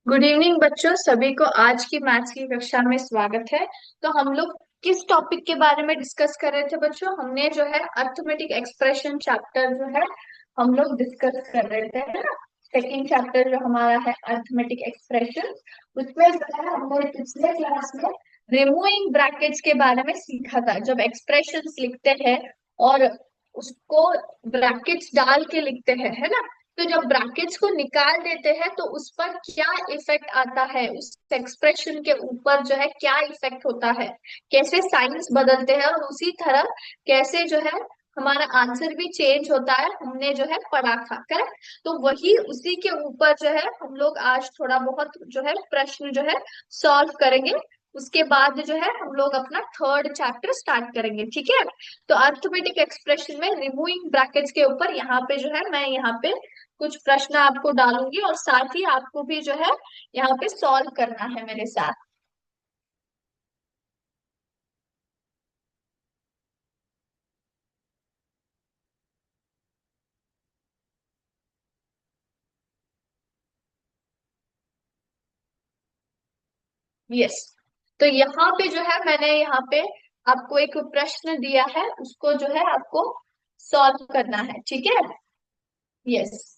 Good evening बच्चों, सभी को आज की मैथ्स की कक्षा में स्वागत है। तो हम लोग किस टॉपिक के बारे में डिस्कस कर रहे थे बच्चों? हमने जो है अर्थमेटिक एक्सप्रेशन चैप्टर जो है हम लोग डिस्कस कर रहे थे, है ना। सेकंड चैप्टर जो हमारा है अर्थमेटिक एक्सप्रेशन, उसमें जो है हमने पिछले क्लास में रिमूविंग ब्रैकेट्स के बारे में सीखा था। जब एक्सप्रेशंस लिखते हैं और उसको ब्रैकेट्स डाल के लिखते हैं, है ना। तो जब ब्रैकेट्स को निकाल देते हैं तो उस पर क्या इफेक्ट आता है, उस एक्सप्रेशन के ऊपर जो है क्या इफेक्ट होता है, कैसे साइंस बदलते हैं और उसी तरह कैसे जो है हमारा आंसर भी चेंज होता है, हमने जो है पढ़ा था, करेक्ट। तो वही उसी के ऊपर जो है हम लोग आज थोड़ा बहुत जो है प्रश्न जो है सॉल्व करेंगे। उसके बाद जो है हम लोग अपना थर्ड चैप्टर स्टार्ट करेंगे, ठीक है। तो अर्थमेटिक एक्सप्रेशन में रिमूविंग ब्रैकेट्स के ऊपर यहाँ पे जो है मैं यहाँ पे कुछ प्रश्न आपको डालूंगी और साथ ही आपको भी जो है यहाँ पे सॉल्व करना है मेरे साथ। यस। तो यहाँ पे जो है मैंने यहाँ पे आपको एक प्रश्न दिया है, उसको जो है आपको सॉल्व करना है, ठीक है। यस।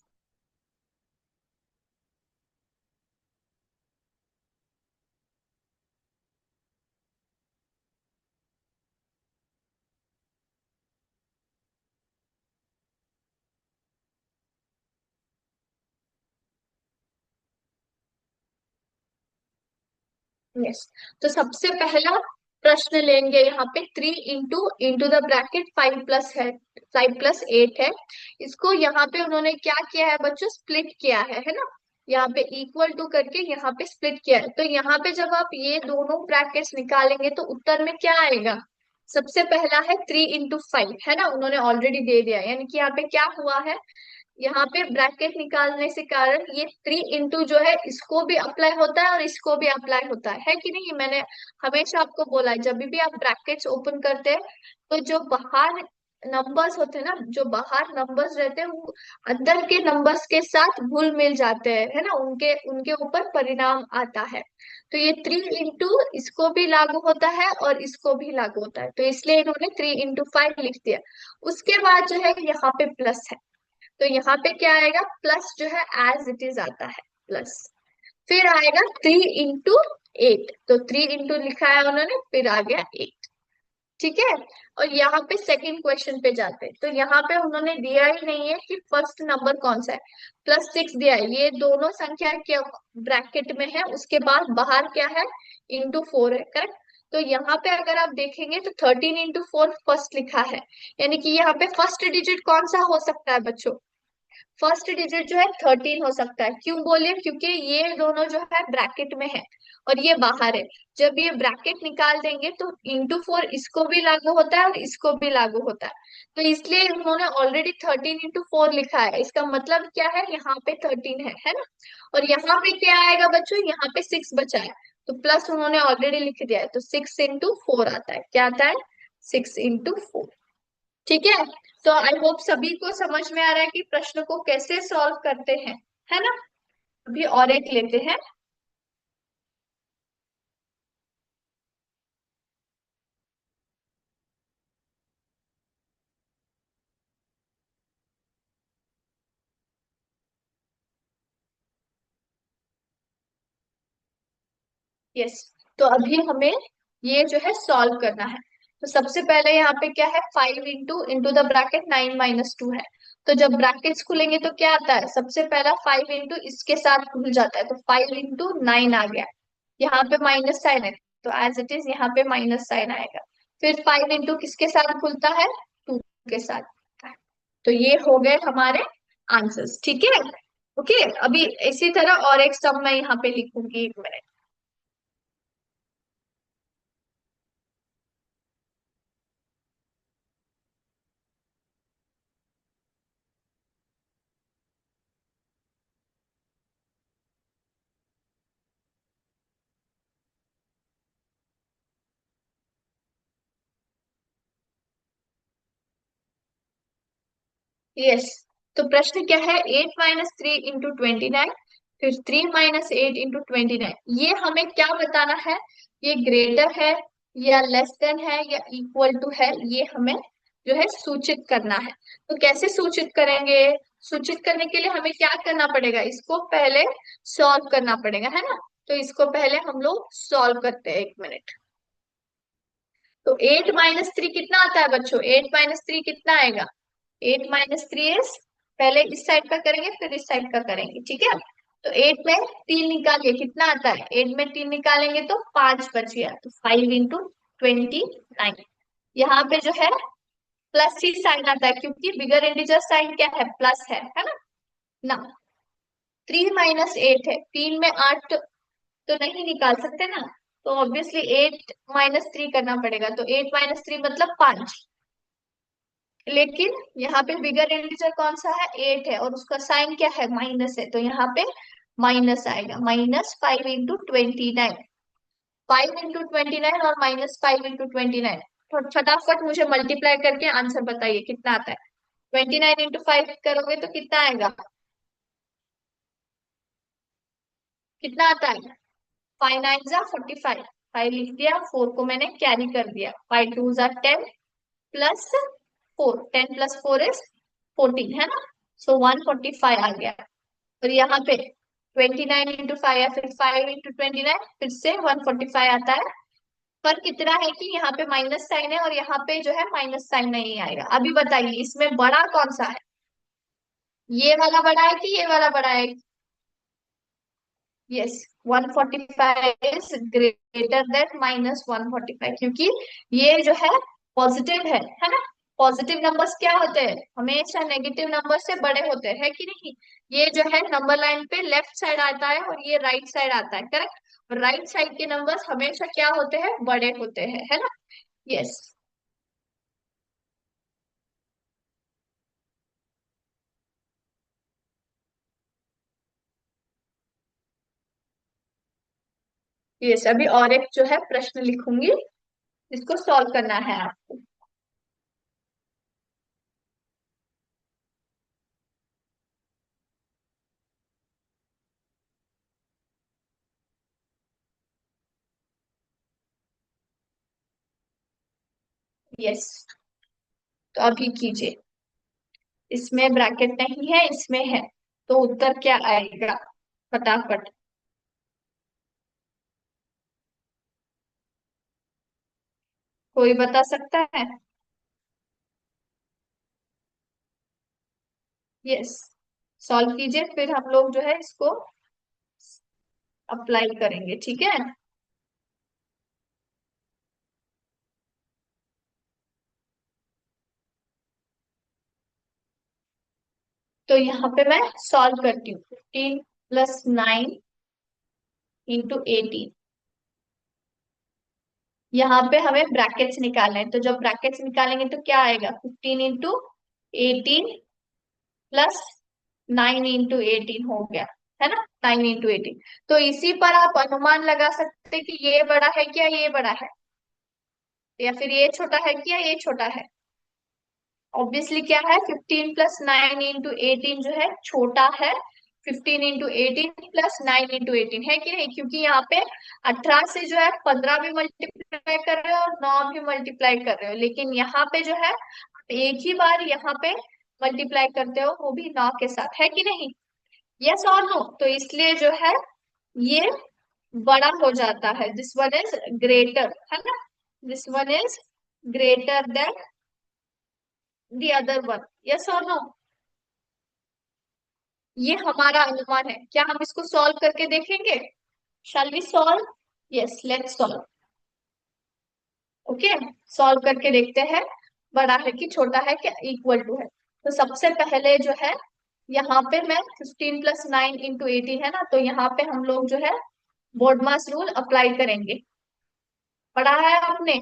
यस। तो सबसे पहला प्रश्न लेंगे यहाँ पे, 3 इंटू द ब्रैकेट 5 प्लस है, 5 प्लस 8 है। इसको यहाँ पे उन्होंने क्या किया है बच्चों, स्प्लिट किया है ना। यहाँ पे इक्वल टू करके यहाँ पे स्प्लिट किया है। तो यहाँ पे जब आप ये दोनों ब्रैकेट्स निकालेंगे तो उत्तर में क्या आएगा? सबसे पहला है 3 इंटू 5, है ना, उन्होंने ऑलरेडी दे दिया है। यानी कि यहाँ पे क्या हुआ है, यहाँ पे ब्रैकेट निकालने से कारण ये 3 इंटू जो है इसको भी अप्लाई होता है और इसको भी अप्लाई होता है कि नहीं। मैंने हमेशा आपको बोला है, जब भी आप ब्रैकेट्स ओपन करते हैं तो जो बाहर नंबर्स होते हैं ना, जो बाहर नंबर्स रहते हैं वो अंदर के नंबर्स के साथ घुल मिल जाते हैं, है ना, उनके उनके ऊपर परिणाम आता है। तो ये 3 इंटू इसको भी लागू होता है और इसको भी लागू होता है, तो इसलिए इन्होंने 3 इंटू 5 लिख दिया। उसके बाद जो है यहाँ पे प्लस है, तो यहाँ पे क्या आएगा, प्लस जो है एज इट इज आता है, प्लस। फिर आएगा 3 इंटू 8, तो 3 इंटू लिखा है उन्होंने, फिर आ गया 8, ठीक है। और यहाँ पे सेकंड क्वेश्चन पे जाते हैं, तो यहाँ पे उन्होंने दिया ही नहीं है कि फर्स्ट नंबर कौन सा है। +6 दिया है, ये दोनों संख्या के ब्रैकेट में है, उसके बाद बाहर क्या है, इंटू 4 है, करेक्ट। तो यहाँ पे अगर आप देखेंगे तो 13 इंटू 4 फर्स्ट लिखा है, यानी कि यहाँ पे फर्स्ट डिजिट कौन सा हो सकता है बच्चों? फर्स्ट डिजिट जो है 13 हो सकता है। क्यों बोले? क्योंकि ये दोनों जो है ब्रैकेट में है और ये बाहर है। जब ये ब्रैकेट निकाल देंगे तो इंटू 4 इसको भी लागू होता है और इसको भी लागू होता है। तो इसलिए उन्होंने ऑलरेडी 13 इंटू 4 लिखा है, इसका मतलब क्या है, यहाँ पे 13 है ना। और यहाँ पे क्या आएगा बच्चों, यहाँ पे 6 बचा है, तो प्लस उन्होंने ऑलरेडी लिख दिया है, तो 6 इंटू 4 आता है, क्या आता है, 6 इंटू 4, ठीक है। तो आई होप सभी को समझ में आ रहा है कि प्रश्न को कैसे सॉल्व करते हैं, है ना। अभी और एक लेते हैं। यस। तो अभी हमें ये जो है सॉल्व करना है। तो सबसे पहले यहाँ पे क्या है, 5 इंटू इंटू द ब्रैकेट 9 - 2 है। तो जब ब्रैकेट्स खुलेंगे तो क्या आता है, सबसे पहला 5 इंटू इसके साथ खुल जाता है, तो 5 इंटू 9 आ गया। यहाँ पे माइनस साइन है, तो एज इट इज यहाँ पे माइनस साइन आएगा। फिर 5 इंटू किसके साथ खुलता है, 2 के साथ। तो ये हो गए हमारे आंसर्स, ठीक है। ओके, अभी इसी तरह और एक सम मैं यहाँ पे लिखूंगी, 1 मिनट। यस। तो प्रश्न क्या है, 8 - 3 इंटू 29, फिर 3 - 8 × 29, ये हमें क्या बताना है, ये ग्रेटर है या लेस देन है या इक्वल टू है, ये हमें जो है सूचित करना है। तो कैसे सूचित करेंगे, सूचित करने के लिए हमें क्या करना पड़ेगा, इसको पहले सॉल्व करना पड़ेगा, है ना। तो इसको पहले हम लोग सॉल्व करते हैं, 1 मिनट। तो 8 - 3 कितना आता है बच्चों, 8 - 3 कितना आएगा, 8 - 3 इज, पहले इस साइड का करेंगे फिर इस साइड का करेंगे, ठीक है। तो 8 में 3 निकालिए, कितना आता है, 8 में 3 निकालेंगे तो 5 बच गया, तो 5 × 29। यहाँ पे जो है प्लस ही साइन आता है, क्योंकि बिगर इंटीजर साइन क्या है, प्लस है ना। 3 - 8 है, 3 में 8 तो नहीं निकाल सकते ना, तो ऑब्वियसली 8 - 3 करना पड़ेगा, तो 8 - 3 मतलब 5। लेकिन यहाँ पे बिगर इंटीजर कौन सा है, 8 है, और उसका साइन क्या है, माइनस है, तो यहाँ पे माइनस आएगा, -5 × 29। 5 × 29 और -5 × 29, तो फटाफट मुझे मल्टीप्लाई करके आंसर बताइए कितना आता है। 29 × 5 करोगे तो कितना आएगा, कितना आता है, 5 × 9 = 45, 5 लिख दिया, 4 को मैंने कैरी कर दिया, 5 × 2 = 10 प्लस 4, 10 + 4 = 14, है ना। सो 145 आ गया। और यहाँ पे 29 × 5 या फिर 5 × 29 फिर से 145 आता है। पर कितना है कि यहाँ पे माइनस साइन है और यहाँ पे जो है माइनस साइन नहीं आएगा। अभी बताइए इसमें बड़ा कौन सा है, ये वाला बड़ा है कि ये वाला बड़ा है। यस, 145 इज ग्रेटर देन -145, क्योंकि ये जो है पॉजिटिव है ना। पॉजिटिव नंबर्स क्या होते हैं, हमेशा नेगेटिव नंबर से बड़े होते हैं, है कि नहीं। ये जो है नंबर लाइन पे लेफ्ट साइड आता है और ये राइट साइड आता है, करेक्ट। और राइट साइड के नंबर्स हमेशा क्या होते हैं, बड़े होते हैं, है ना। यस। यस, अभी और एक जो है प्रश्न लिखूंगी, इसको सॉल्व करना है आपको। यस, तो अभी कीजिए, इसमें ब्रैकेट नहीं है, इसमें है, तो उत्तर क्या आएगा, फटाफट। कोई बता सकता है। यस, सॉल्व कीजिए, फिर हम लोग जो है इसको अप्लाई करेंगे, ठीक है। तो यहाँ पे मैं सॉल्व करती हूँ, 15 + 9 × 18। यहाँ पे हमें ब्रैकेट्स निकालने हैं, तो जब ब्रैकेट्स निकालेंगे तो क्या आएगा, 15 × 18 +9 × 18 हो गया, है ना, 9 × 18। तो इसी पर आप अनुमान लगा सकते हैं कि ये बड़ा है क्या, ये बड़ा है, या फिर ये छोटा है क्या, ये छोटा है। ऑब्वियसली क्या है, 15 + 9 × 18 जो है छोटा है, 15 × 18 +9 × 18, है कि नहीं, क्योंकि यहाँ पे 18 से जो है 15 भी मल्टीप्लाई कर रहे हो और 9 भी मल्टीप्लाई कर रहे हो, लेकिन यहाँ पे जो है एक ही बार यहाँ पे मल्टीप्लाई करते हो, वो भी 9 के साथ, है कि नहीं। यस और नो, तो इसलिए जो है ये बड़ा हो जाता है, दिस वन इज ग्रेटर, है ना, this one is greater than the other one. Yes और नो, ये हमारा अनुमान है, क्या हम इसको सॉल्व करके देखेंगे, shall we solve. Yes, let's solve. Okay, solve करके देखते हैं, बड़ा है कि छोटा है, क्या इक्वल टू है। तो सबसे पहले जो है यहाँ पे मैं 15 + 9 × 18 है ना, तो यहाँ पे हम लोग जो है बोर्ड मास रूल अप्लाई करेंगे। पढ़ा है आपने,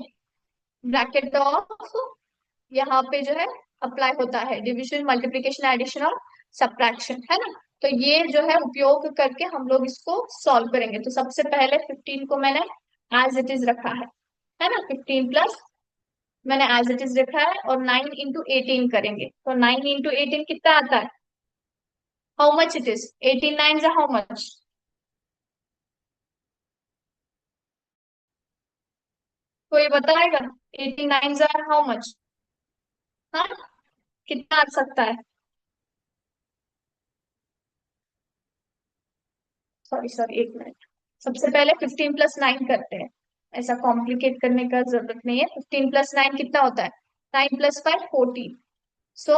ब्रैकेट ऑफ, यहाँ पे जो है अप्लाई होता है डिविजन, मल्टीप्लिकेशन, एडिशन और सब्ट्रैक्शन, है ना। तो ये जो है उपयोग करके हम लोग इसको सॉल्व करेंगे। तो सबसे पहले 15 को मैंने एज इट इज रखा है ना, 15 प्लस मैंने एज इट इज रखा है, और 9 × 18 करेंगे, तो 9 × 18 कितना आता है, how much it is? 18 nine जा हाउ मच? कोई बताएगा? 18 नाइन जा हाउ मच? हाँ, कितना आ सकता है? सॉरी सॉरी, एक मिनट। सबसे पहले 15 + 9 करते हैं। ऐसा कॉम्प्लिकेट करने का जरूरत नहीं है। 15 + 9 कितना होता है? 9 + 5 14। सो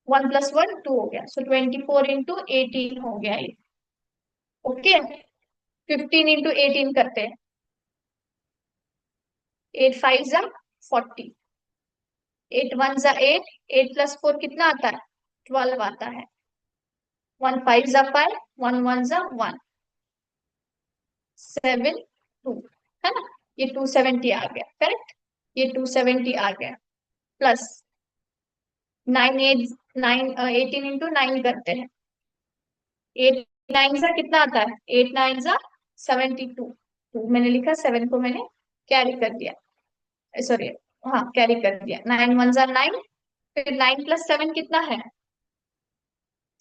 1 + 1 2 हो गया, सो 24 × 18 हो गया ये। ओके। 15 × 18 करते हैं। 8 5 जा 40। 8 1 जा 8। 8 + 4 कितना आता है? 12 आता है। 1 5 जा 5। 1 1 जा 1। 7 2, है ना? ये 270 आ गया, करेक्ट। ये 270 आ गया। प्लस 18 × 9 करते हैं। 8 9 जा कितना आता है? 8 9 जा 72। तो मैंने लिखा 7 को मैंने कैरी कर दिया, सॉरी, हाँ कैरी कर दिया। 9 1 जा 9। फिर 9 + 7 कितना है?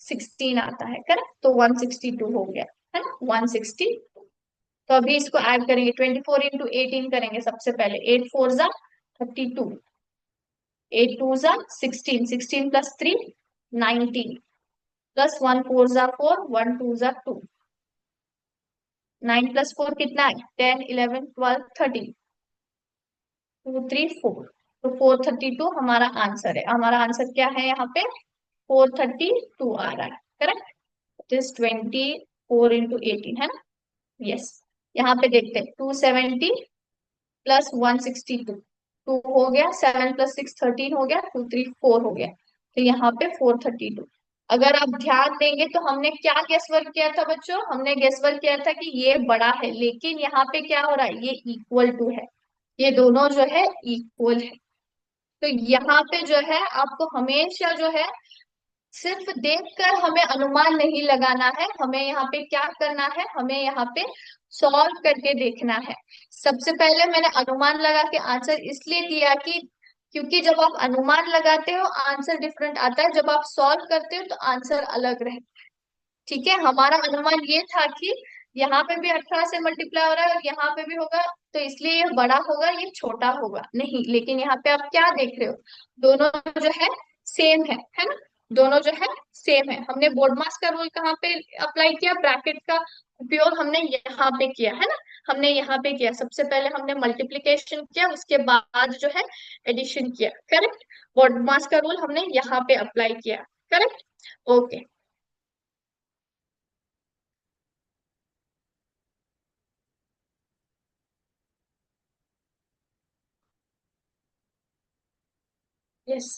16 आता है, करेक्ट। तो 162 हो गया, है ना? 160। तो अभी इसको ऐड करेंगे, 24 × 18 करेंगे सबसे पहले। 8 4 जा 32। 8 2 जा 16। 16 + 3 19। +1 4 जा 4। 1 2 जा 2। 9 + 4 कितना है? 10 11 12 13। 2 3 4। तो 432 हमारा आंसर है। हमारा आंसर क्या है यहाँ पे? 432 आ रहा है, करेक्ट। इट इज 24 × 18, है ना? यस। यहाँ पे देखते हैं, 270 +162। 2 हो गया। 7 + 6 13 हो गया। 2 3 4 हो गया। तो यहाँ पे 432। अगर आप ध्यान देंगे तो हमने क्या गेस वर्क किया था बच्चों? हमने गेस वर्क किया था कि ये बड़ा है, लेकिन यहाँ पे क्या हो रहा है? ये इक्वल टू है। ये दोनों जो है इक्वल है। तो यहाँ पे जो है आपको हमेशा जो है सिर्फ देखकर हमें अनुमान नहीं लगाना है। हमें यहाँ पे क्या करना है? हमें यहाँ पे सॉल्व करके देखना है। सबसे पहले मैंने अनुमान लगा के आंसर इसलिए दिया कि क्योंकि जब आप अनुमान लगाते हो आंसर डिफरेंट आता है, जब आप सॉल्व करते हो तो आंसर अलग रहता है। ठीक है, हमारा अनुमान ये था कि यहाँ पे भी 18 से मल्टीप्लाई हो रहा है और यहाँ पे भी होगा, तो इसलिए ये बड़ा होगा ये छोटा होगा नहीं। लेकिन यहाँ पे आप क्या देख रहे हो? दोनों जो है सेम है ना? दोनों जो है सेम है। हमने बोर्ड मास का रूल कहाँ पे अप्लाई किया? ब्रैकेट का उपयोग हमने यहाँ पे किया, है ना? हमने यहाँ पे किया। सबसे पहले हमने मल्टीप्लीकेशन किया, उसके बाद जो है एडिशन किया, करेक्ट। बोर्ड मास का रूल हमने यहाँ पे अप्लाई किया, करेक्ट। ओके। यस।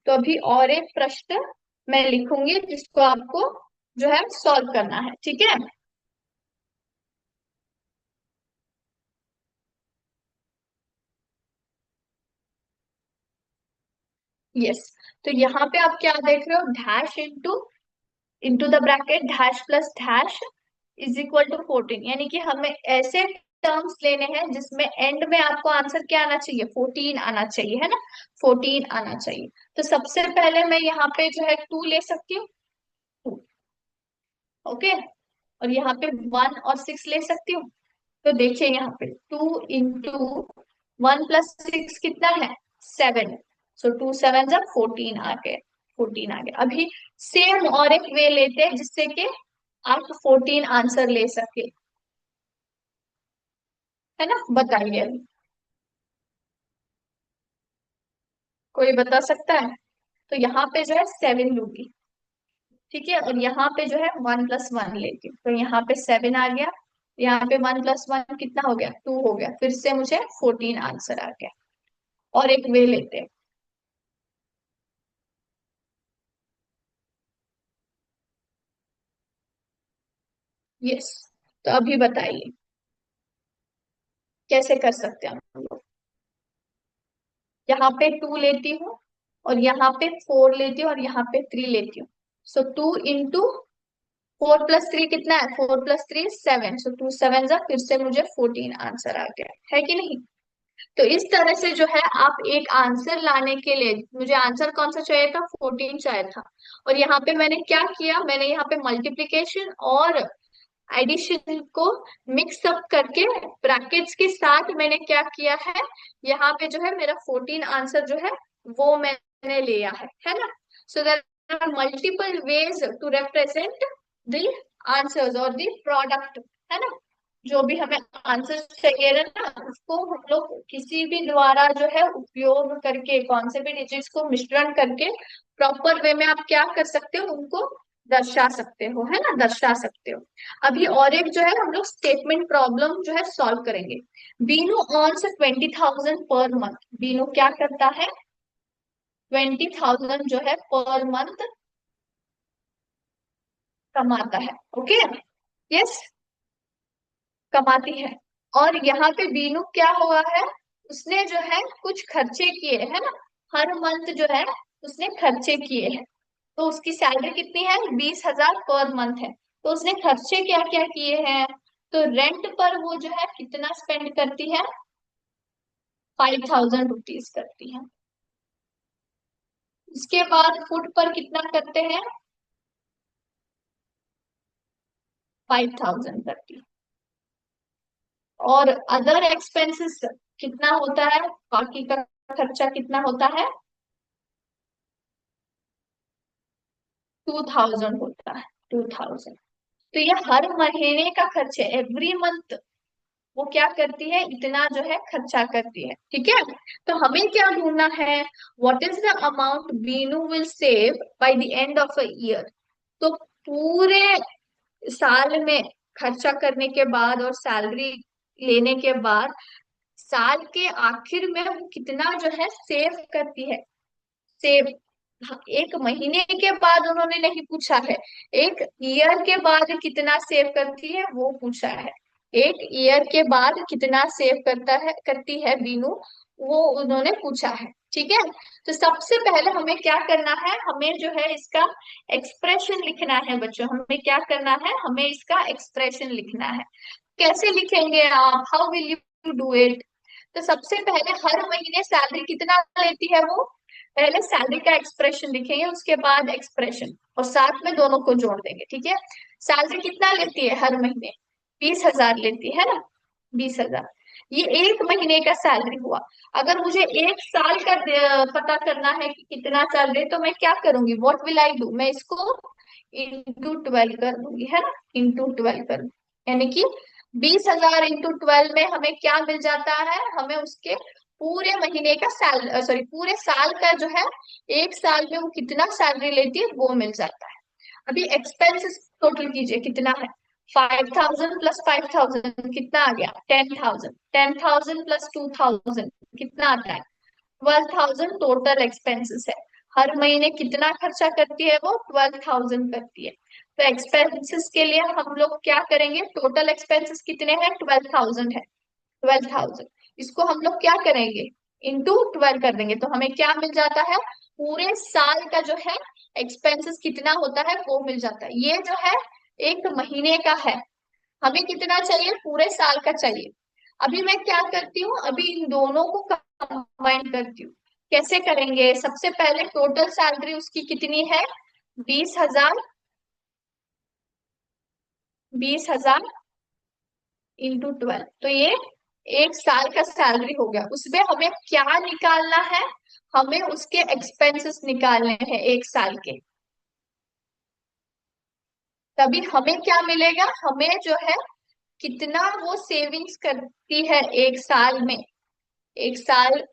तो अभी और एक प्रश्न मैं लिखूंगी जिसको आपको जो है सॉल्व करना है, ठीक है? यस। तो यहाँ पे आप क्या देख रहे हो? Dash into into the bracket dash plus dash is equal to 14। यानी कि हमें ऐसे टर्म्स लेने हैं जिसमें एंड में आपको आंसर क्या आना चाहिए? 14 आना चाहिए, है ना? 14 आना चाहिए। तो सबसे पहले मैं यहाँ पे जो है 2 ले सकती हूँ। 2। ओके। और यहाँ पे 1 और 6 ले सकती हूँ। तो देखिए यहाँ पे 2 × 1 + 6 कितना है? 7। सो 2 7 जा 14 आ गए। 14 आ गए। अभी सेम और एक वे लेते हैं जिससे कि आप 14 आंसर ले सके, है ना? बताइए अभी। कोई बता सकता है? तो यहाँ पे जो है 7 लूंगी, ठीक है। और यहाँ पे जो है 1 + 1 लेती हूँ, तो यहाँ पे 7 आ गया। यहाँ पे 1 + 1 कितना हो गया? 2 हो गया। फिर से मुझे 14 आंसर आ गया। और एक वे लेते हैं। यस। तो अभी बताइए कैसे कर सकते हैं हम लोग? यहाँ पे 2 लेती हूँ और यहाँ पे 4 लेती हूँ और यहाँ पे 3 लेती हूँ। सो 2 × 4 + 3 कितना है? 4 + 3 7। सो 2 7 जा फिर से मुझे 14 आंसर आ गया, है कि नहीं? तो इस तरह से जो है आप एक आंसर लाने के लिए, मुझे आंसर कौन सा चाहिए था, 14 चाहिए था, और यहाँ पे मैंने क्या किया, मैंने यहाँ पे मल्टीप्लीकेशन और एडिशन को मिक्स अप करके ब्रैकेट्स के साथ मैंने क्या किया है, यहाँ पे जो है मेरा 14 आंसर जो है वो मैंने लिया है ना। So there are multiple ways to represent the answers और द प्रोडक्ट, है ना। जो भी हमें आंसर चाहिए ना, उसको हम लोग किसी भी द्वारा जो है उपयोग करके, कौन से भी डिजिट्स को मिश्रण करके प्रॉपर वे में आप क्या कर सकते हो, उनको दर्शा सकते हो, है ना, दर्शा सकते हो। अभी और एक जो है हम लोग स्टेटमेंट प्रॉब्लम जो है सॉल्व करेंगे। Binu earns 20,000 per month. Binu क्या करता है, 20,000 जो है पर मंथ कमाता है। ओके, यस, कमाती है। और यहाँ पे बीनू क्या हुआ है, उसने जो है कुछ खर्चे किए है ना, हर मंथ जो है उसने खर्चे किए हैं। तो उसकी सैलरी कितनी है, 20,000 पर मंथ है। तो उसने खर्चे क्या क्या किए हैं, तो रेंट पर वो जो है कितना स्पेंड करती है, 5,000 रुपीज करती है। इसके बाद फूड पर कितना करते हैं, 5,000 करती है। और अदर एक्सपेंसेस कितना होता है, बाकी का खर्चा कितना होता है, 2,000 होता है, 2,000। तो ये हर महीने का खर्च है, एवरी मंथ वो क्या करती है, इतना जो है खर्चा करती है, ठीक है। तो हमें क्या ढूंढना है, what is the amount Binu will save by the end of a year. तो पूरे साल में खर्चा करने के बाद और सैलरी लेने के बाद साल के आखिर में वो कितना जो है सेव करती है, सेव। हाँ, एक महीने के बाद उन्होंने नहीं पूछा है, एक ईयर के बाद कितना सेव करती है वो पूछा है। एक ईयर के बाद कितना सेव करता है, करती है बीनू, वो उन्होंने पूछा है, ठीक है। तो सबसे पहले हमें क्या करना है, हमें जो है इसका एक्सप्रेशन लिखना है बच्चों। हमें क्या करना है, हमें इसका एक्सप्रेशन लिखना है। कैसे लिखेंगे आप, how will you do it. तो सबसे पहले हर महीने सैलरी कितना लेती है वो, पहले सैलरी का एक्सप्रेशन लिखेंगे, उसके बाद एक्सप्रेशन, और साथ में दोनों को जोड़ देंगे, ठीक है। सैलरी कितना लेती है हर महीने, 20,000 लेती है ना, 20,000। ये एक महीने का सैलरी हुआ। अगर मुझे एक साल का पता करना है कि कितना सैलरी, तो मैं क्या करूंगी, व्हाट विल आई डू, मैं इसको इंटू 12 कर दूंगी, है ना, इंटू 12 कर दूंगी। यानी कि 20,000 इंटू 12 में हमें क्या मिल जाता है, हमें उसके पूरे महीने का सॉरी पूरे साल का जो है, एक साल में वो कितना सैलरी लेती है वो मिल जाता है। अभी एक्सपेंसेस टोटल कीजिए कितना है, 5,000 प्लस 5,000 कितना आ गया, 10,000। 10,000 प्लस 2,000 कितना आता है, 12,000 टोटल एक्सपेंसेस है। हर महीने कितना खर्चा करती है वो, 12,000 करती है। तो एक्सपेंसेस के लिए हम लोग क्या करेंगे, टोटल एक्सपेंसेस कितने हैं, 12,000 है, 12,000। इसको हम लोग क्या करेंगे, इंटू 12 कर देंगे, तो हमें क्या मिल जाता है, पूरे साल का जो है एक्सपेंसेस कितना होता है वो मिल जाता है। ये जो है एक महीने का है, हमें कितना चाहिए, पूरे साल का चाहिए। अभी मैं क्या करती हूँ, अभी इन दोनों को कंबाइन करती हूँ। कैसे करेंगे, सबसे पहले टोटल सैलरी उसकी कितनी है, 20,000, 20,000 इंटू 12, तो ये एक साल का सैलरी हो गया। उसमें हमें क्या निकालना है, हमें उसके एक्सपेंसेस निकालने हैं एक साल के। तभी हमें क्या मिलेगा, हमें जो है कितना वो सेविंग्स करती है एक साल में, एक साल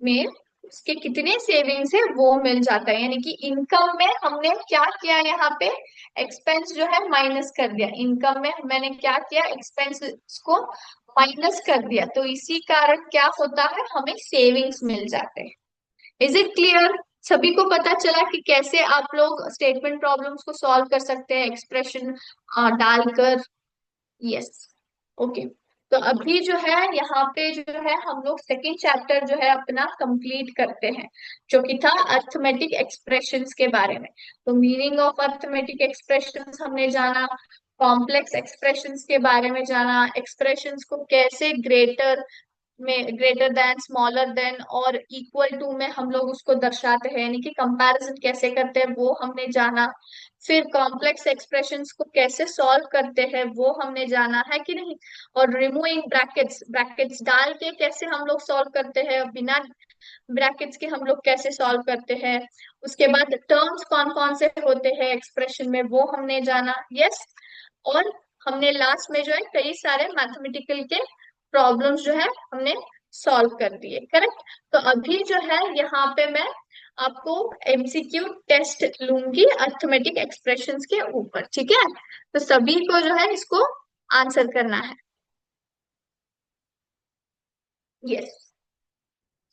में उसके कितने सेविंग्स है वो मिल जाता है। यानी कि इनकम में हमने क्या किया, यहाँ पे एक्सपेंस जो है माइनस कर दिया, इनकम में मैंने क्या किया, एक्सपेंस को माइनस कर दिया, तो इसी कारण क्या होता है, हमें सेविंग्स मिल जाते हैं। इज इट क्लियर, सभी को पता चला कि कैसे आप लोग स्टेटमेंट प्रॉब्लम्स को सॉल्व कर सकते हैं एक्सप्रेशन डालकर। Yes, okay. तो अभी जो है यहाँ पे जो है हम लोग सेकेंड चैप्टर जो है अपना कंप्लीट करते हैं, जो कि था अर्थमेटिक एक्सप्रेशंस के बारे में। तो मीनिंग ऑफ अर्थमेटिक एक्सप्रेशंस हमने जाना, कॉम्प्लेक्स एक्सप्रेशंस के बारे में जाना, एक्सप्रेशंस को कैसे ग्रेटर में ग्रेटर देन, स्मॉलर देन और इक्वल टू में हम लोग उसको दर्शाते हैं, यानी कि कंपैरिजन कैसे करते हैं वो हमने जाना। फिर कॉम्प्लेक्स एक्सप्रेशंस को कैसे सॉल्व करते हैं वो हमने जाना है कि नहीं। और रिमूविंग ब्रैकेट्स, ब्रैकेट्स डाल के कैसे हम लोग सॉल्व करते हैं, बिना ब्रैकेट्स के हम लोग कैसे सॉल्व करते हैं। उसके बाद टर्म्स कौन कौन से होते हैं एक्सप्रेशन में वो हमने जाना। यस। और हमने लास्ट में जो है कई सारे मैथमेटिकल के प्रॉब्लम्स जो है हमने सॉल्व कर दिए। करेक्ट। तो अभी जो है यहाँ पे मैं आपको एमसीक्यू टेस्ट लूंगी अर्थमेटिक एक्सप्रेशंस के ऊपर, ठीक है। तो सभी को जो है इसको आंसर करना है। यस।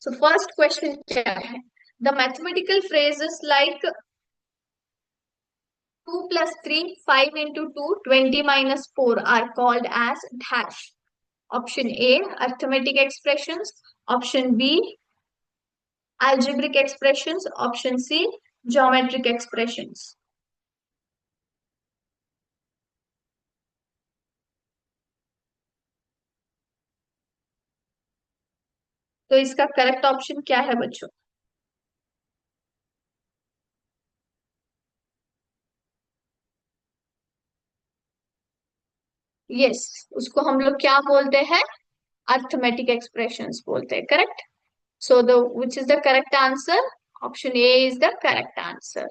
सो फर्स्ट क्वेश्चन क्या है? The mathematical phrases like 2 plus 3, 5 into 2, 20 minus 4 are called as dash. Option A, arithmetic expressions. Option B, algebraic expressions. Option C, geometric expressions. तो इसका करेक्ट ऑप्शन क्या है बच्चों? यस, उसको हम लोग क्या बोलते हैं? अर्थमेटिक एक्सप्रेशंस बोलते हैं। Correct. So the which is the correct answer? Option A is the correct answer.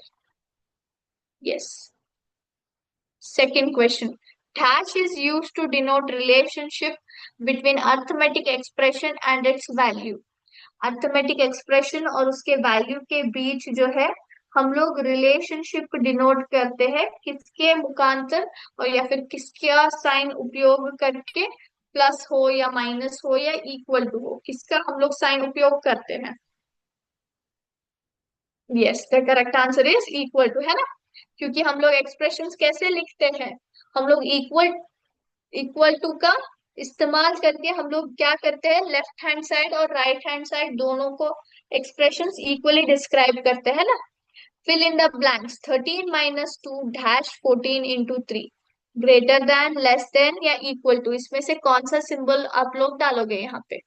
Yes. Second question. Dash is used to denote relationship between arithmetic expression and its value. Arithmetic expression और उसके value के बीच जो है हम लोग relationship denote करते हैं, किसके मुखांतर और या फिर किसका साइन उपयोग करके, प्लस हो या माइनस हो या इक्वल टू हो, किसका हम लोग साइन उपयोग करते हैं? Yes, the correct answer is equal to, है ना। क्योंकि हम लोग एक्सप्रेशंस कैसे लिखते हैं? हम लोग इक्वल इक्वल टू का इस्तेमाल करके हम लोग क्या करते हैं, लेफ्ट हैंड साइड और राइट हैंड साइड दोनों को एक्सप्रेशंस इक्वली डिस्क्राइब करते हैं ना। Fill in the blanks. 13 minus two dash 14 into 3, greater than, less than या इक्वल टू, इसमें से कौन सा सिंबल आप लोग डालोगे यहाँ पे?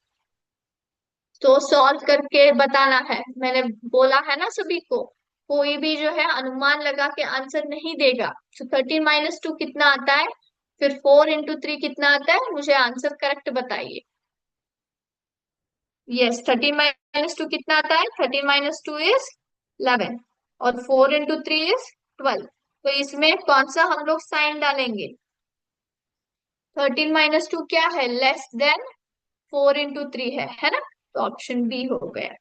तो सॉल्व करके बताना है, मैंने बोला है ना सभी को। कोई भी जो है अनुमान लगा के आंसर नहीं देगा। तो 13 - 2 कितना आता है? फिर 4 into 3 कितना आता है? मुझे आंसर करेक्ट बताइए। यस, 13 - 2 कितना आता है? 13 - 2 इज 11 और 4 into 3 इज 12। तो इसमें कौन सा हम लोग साइन डालेंगे? 13 - 2 क्या है? लेस देन 4 into 3 है ना। तो ऑप्शन बी हो गया।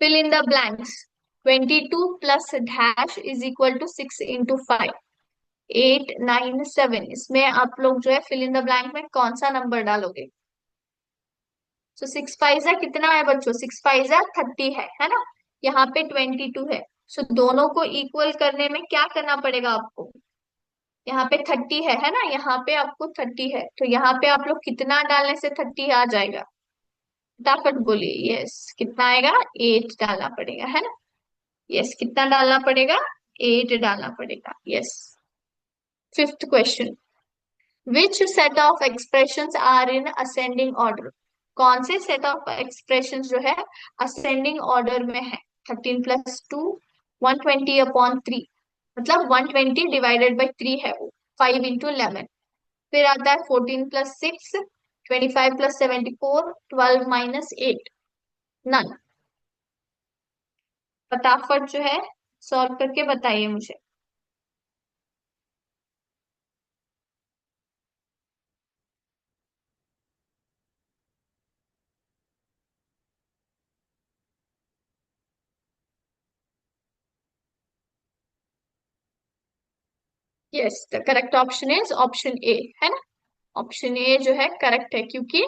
Fill in the blanks. 22 plus dash is equal to 6 into 5, 8 9 7। इसमें आप लोग जो है फिल इन द ब्लैंक में कौन सा नंबर डालोगे? तो 6 5 कितना है बच्चों? 6 5 30 है ना। यहाँ पे 22 है। सो दोनों को इक्वल करने में क्या करना पड़ेगा आपको? यहाँ पे 30 है ना, यहाँ पे आपको 30 है, तो यहाँ पे आप लोग कितना डालने से 30 आ जाएगा? फटाफट बोलिए। यस, कितना आएगा? 8 डालना पड़ेगा, है ना। यस, कितना डालना पड़ेगा? 8 डालना पड़ेगा। Yes. Fifth question. Which set of expressions are in ascending order? कौन से सेट ऑफ एक्सप्रेशंस जो है असेंडिंग ऑर्डर में है? 13 + 2, 120/3, मतलब 120 डिवाइडेड बाई 3 है वो, 5 into 11। फिर आता है 14 + 6, 25 + 74, 12 - 8, नन। फटाफट जो है सॉल्व करके बताइए मुझे। Yes, the correct option is option A, है ना। ऑप्शन ए जो है करेक्ट है, क्योंकि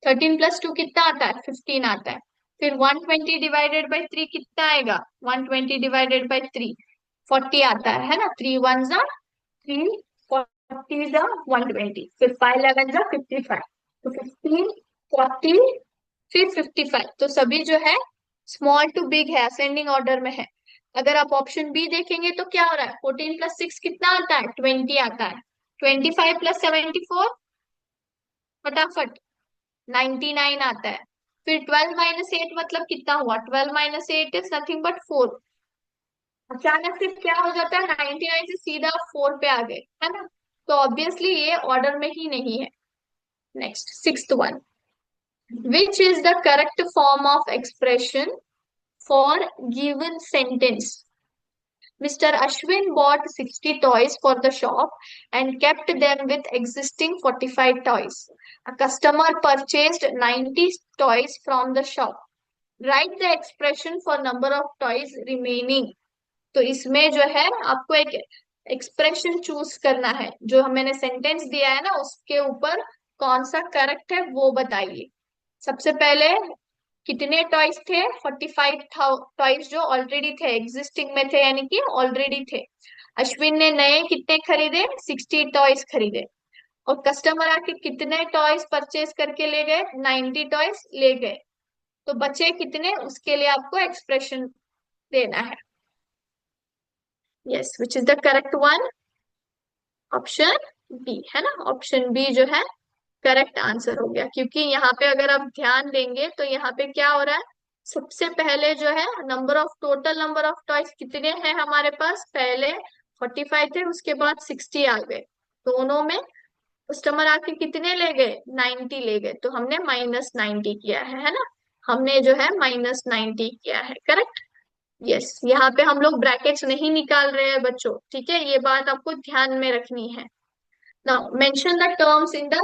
13 + 2 कितना आता है? 15 आता है। फिर 120 डिवाइडेड बाई 3 कितना आएगा? 120 डिवाइडेड बाई 3 40 आता है ना। 3 1 जा 3, 40 जा 120, फिर 5 11 जा 55, तो 15 40 फिर 55। तो सभी जो है स्मॉल टू बिग है, असेंडिंग ऑर्डर में है। अगर आप ऑप्शन बी देखेंगे तो क्या हो रहा है? 14 + 6 कितना आता है? 20 आता है। 25 + 74, फटाफट। 99 आता है। फिर 12 - 8 मतलब कितना हुआ, 12 - 8 इज नथिंग बट 4। अचानक से क्या हो जाता है, 99 से सीधा 4 पे आ गए, है ना। तो ऑब्वियसली ये ऑर्डर में ही नहीं है। Next, sixth one, which is the correct form of expression for given sentence. Mr. Ashwin bought 60 toys for the shop and kept them with existing 45 toys. A customer purchased 90 toys from the shop. Write the expression for number of toys remaining. तो इसमें जो है आपको एक expression choose करना है, जो मैंने सेंटेंस दिया है ना उसके ऊपर कौन सा करेक्ट है वो बताइए। सबसे पहले कितने टॉयज थे, 45 टॉयज जो ऑलरेडी थे, एग्जिस्टिंग में थे यानी कि ऑलरेडी थे। अश्विन ने नए कितने खरीदे, 60 टॉयज खरीदे। और कस्टमर आके कितने टॉयज परचेज करके ले गए, 90 टॉयज ले गए। तो बचे कितने, उसके लिए आपको एक्सप्रेशन देना है। Yes, which is the correct one, option B, है ना। ऑप्शन बी जो है करेक्ट आंसर हो गया, क्योंकि यहाँ पे अगर आप ध्यान देंगे तो यहाँ पे क्या हो रहा है, सबसे पहले जो है number of, total number of toys कितने हैं हमारे पास, पहले 45 थे, उसके बाद 60 आ गए। दोनों में कस्टमर आके कितने ले गए, 90 ले गए, तो हमने -90 किया है ना। हमने जो है -90 किया है, करेक्ट। यस, यहाँ पे हम लोग ब्रैकेट्स नहीं निकाल रहे हैं बच्चों, ठीक है, ये बात आपको ध्यान में रखनी है। Now mention the terms in the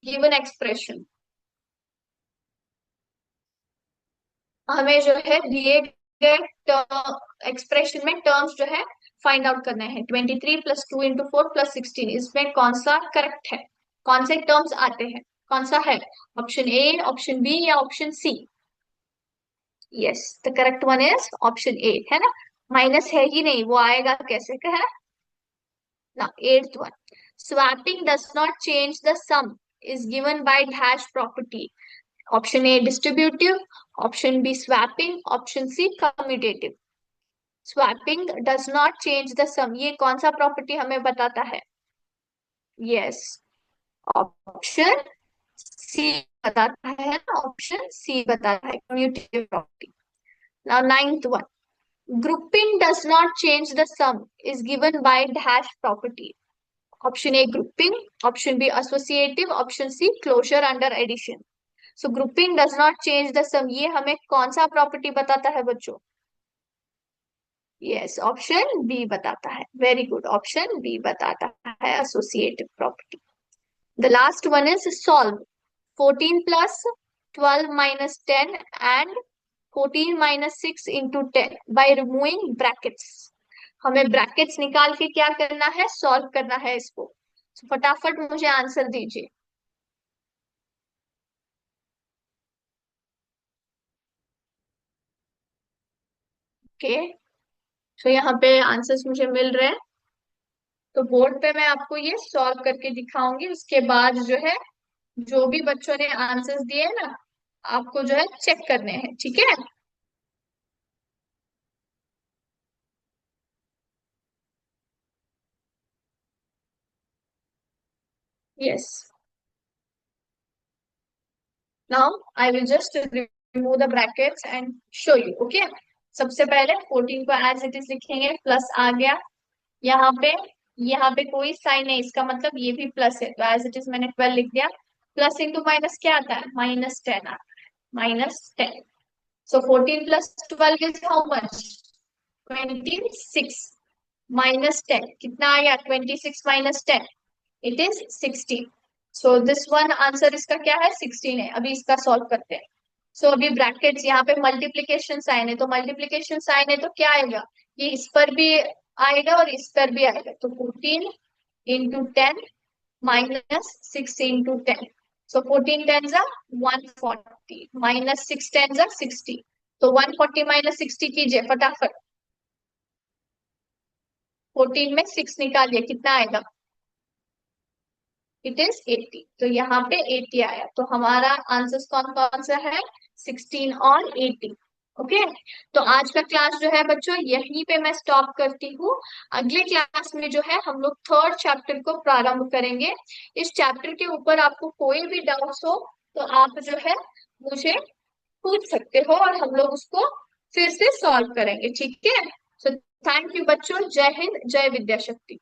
given expression. हमें जो है दिए गए एक्सप्रेशन में टर्म्स जो है फाइंड आउट करना है। 23 + 2 × 4 + 16, इसमें कौन सा करेक्ट है, कौन से टर्म्स आते हैं, कौन सा है, ऑप्शन ए, ऑप्शन बी या option C. Yes, the correct one is option A, है ना। माइनस है ही नहीं, वो आएगा कैसे का है ना। Eighth one, swapping does not change the sum is given by dash property. Option A distributive, option B swapping, option C commutative. Swapping does not change the sum, ये कौन सा प्रॉपर्टी हमें बताता है, यस, ऑप्शन सी बताता है ना, option C बताता है commutative property. Now ninth one, grouping does not change the sum is given by dash property. Option A grouping, option B associative, option C closure under addition. So grouping does not change the sum, ये हमें कौन सा property बताता है बच्चों, yes, option B बताता है। Very good, option B बताता है associative property. The last one is solve 14 + 12 - 10 and 14 - 6 × 10 by removing brackets। हमें ब्रैकेट्स निकाल के क्या करना है, सॉल्व करना है इसको। So, फटाफट मुझे आंसर दीजिए। ओके, तो यहाँ पे आंसर्स मुझे मिल रहे हैं, तो बोर्ड पे मैं आपको ये सॉल्व करके दिखाऊंगी, उसके बाद जो है जो भी बच्चों ने आंसर्स दिए ना आपको जो है चेक करने हैं, ठीक है। Yes, now I will just remove the brackets and show you, okay. सबसे पहले 14 को एज इट इज लिखेंगे, प्लस आ गया यहाँ पे, यहाँ पे कोई साइन है, इसका मतलब ये भी प्लस है, तो एज इट इज मैंने 12 लिख दिया। प्लस इंटू माइनस क्या आता है, -10 आता है, -10। सो 14 + 12 इज हाउ मच, 26। -10 कितना आ गया, 26 - 10 it is 16। So this one answer इसका क्या है, 16 है। अभी इसका सॉल्व करते हैं। सो अभी ब्रैकेट्स, यहाँ पे मल्टीप्लीकेशन साइन है, तो मल्टीप्लीकेशन साइन है तो क्या आएगा, ये इस पर भी आएगा और इस पर भी आएगा, तो 14 × 10 -6 × 10। सो 14 10 जा 140, -6 10 जा 60। तो 140 - 60 कीजिए फटाफट। 14 में 6 निकालिए, कितना आएगा, इट इज 80। तो यहाँ पे 80 आया, तो हमारा आंसर कौन कौन सा है, 16 और 80। ओके, तो आज का क्लास जो है बच्चों यहीं पे मैं स्टॉप करती हूँ। अगले क्लास में जो है हम लोग थर्ड चैप्टर को प्रारंभ करेंगे। इस चैप्टर के ऊपर आपको कोई भी डाउट्स हो तो आप जो है मुझे पूछ सकते हो और हम लोग उसको फिर से सॉल्व करेंगे, ठीक है। सो थैंक यू बच्चों, जय हिंद, जय विद्या शक्ति।